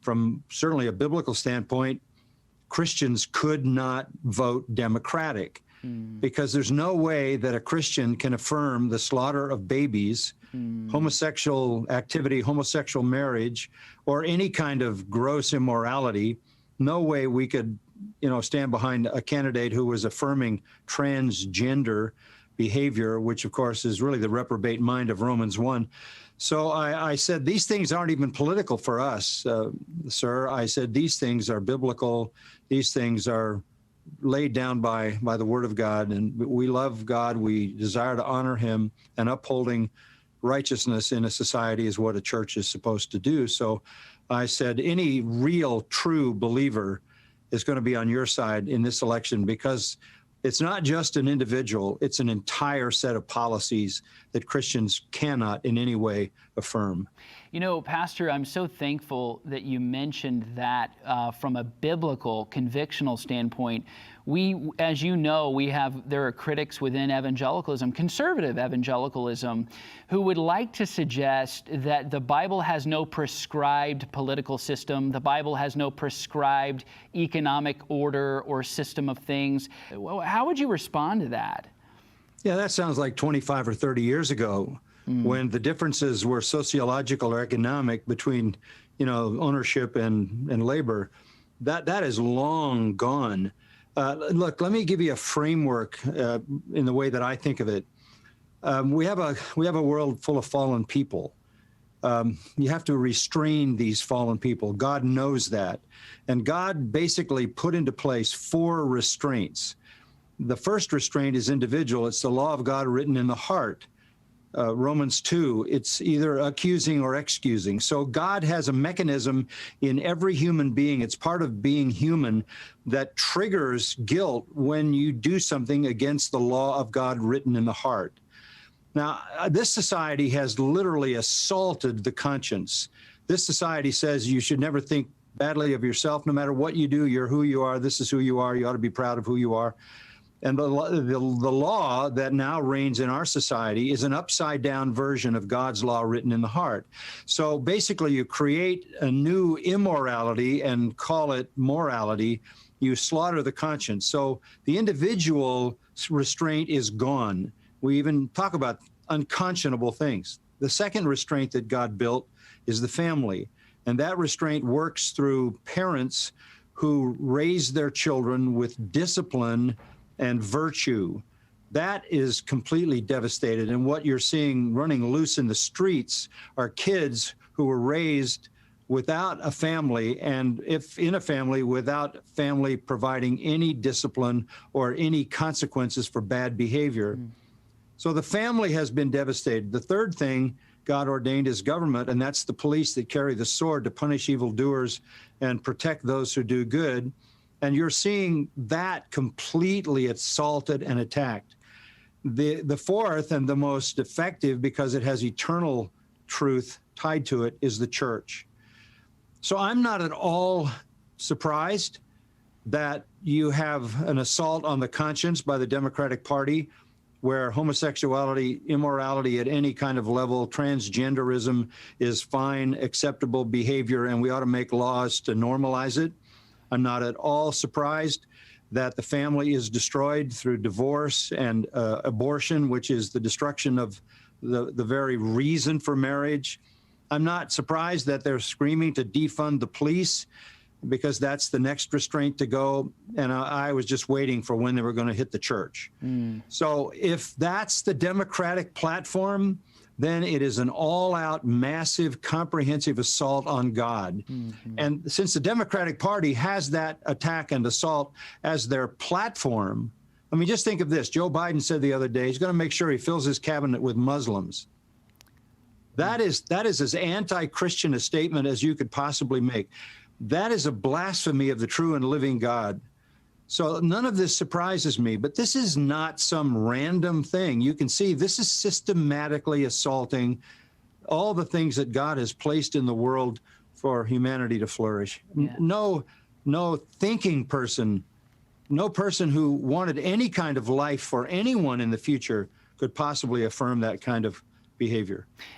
From certainly a biblical standpoint, Christians could not vote Democratic because there's no way that a Christian can affirm the slaughter of babies, homosexual activity, homosexual marriage, or any kind of gross immorality. No way we could, stand behind a candidate who was affirming transgender behavior, which of course is really the reprobate mind of Romans 1. So I said, these things aren't even political for us, sir. I said, these things are biblical. These things are laid down by the Word of God. And we love God. We desire to honor Him, and upholding righteousness in a society is what a church is supposed to do. So I said, any real, true believer is going to be on your side in this election, because it's not just an individual, it's an entire set of policies that Christians cannot in any way affirm. Pastor, I'm so thankful that you mentioned that from a biblical, convictional standpoint. As you know, there are critics within evangelicalism, conservative evangelicalism, who would like to suggest that the Bible has no prescribed political system, the Bible has no prescribed economic order or system of things. How would you respond to that? Yeah, that sounds like 25 or 30 years ago, when the differences were sociological or economic between, ownership and labor. That is long gone. Look, let me give you a framework in the way that I think of it. We have a world full of fallen people. You have to restrain these fallen people. God knows that. And God basically put into place 4 restraints. The first restraint is individual. It's the law of God written in the heart. Romans 2, it's either accusing or excusing. So God has a mechanism in every human being. It's part of being human that triggers guilt when you do something against the law of God written in the heart. Now, this society has literally assaulted the conscience. This society says you should never think badly of yourself. No matter what you do, you're who you are. This is who you are. You ought to be proud of who you are. And the law that now reigns in our society is an upside-down version of God's law written in the heart. So basically, you create a new immorality and call it morality. You slaughter the conscience. So the individual restraint is gone. We even talk about unconscionable things. The second restraint that God built is the family. And that restraint works through parents who raise their children with discipline and virtue. That is completely devastated. And what you're seeing running loose in the streets are kids who were raised without a family, and if in a family, without family providing any discipline or any consequences for bad behavior. So the family has been devastated. The third thing God ordained is government, and that's the police that carry the sword to punish evildoers and protect those who do good. And you're seeing that completely assaulted and attacked. The fourth and the most effective, because it has eternal truth tied to it, is the church. So I'm not at all surprised that you have an assault on the conscience by the Democratic Party, where homosexuality, immorality at any kind of level, transgenderism is fine, acceptable behavior, and we ought to make laws to normalize it. I'm not at all surprised that the family is destroyed through divorce and abortion, which is the destruction of the very reason for marriage. I'm not surprised that they're screaming to defund the police, because that's the next restraint to go. And I was just waiting for when they were going to hit the church. So if that's the Democratic platform, then it is an all-out, massive, comprehensive assault on God. And since the Democratic Party has that attack and assault as their platform, I mean, just think of this. Joe Biden said the other day he's going to make sure he fills his cabinet with Muslims. That is as anti-Christian a statement as you could possibly make. That is a blasphemy of the true and living God. So none of this surprises me, but this is not some random thing. You can see this is systematically assaulting all the things that God has placed in the world for humanity to flourish. Yeah. No thinking person, no person who wanted any kind of life for anyone in the future could possibly affirm that kind of behavior.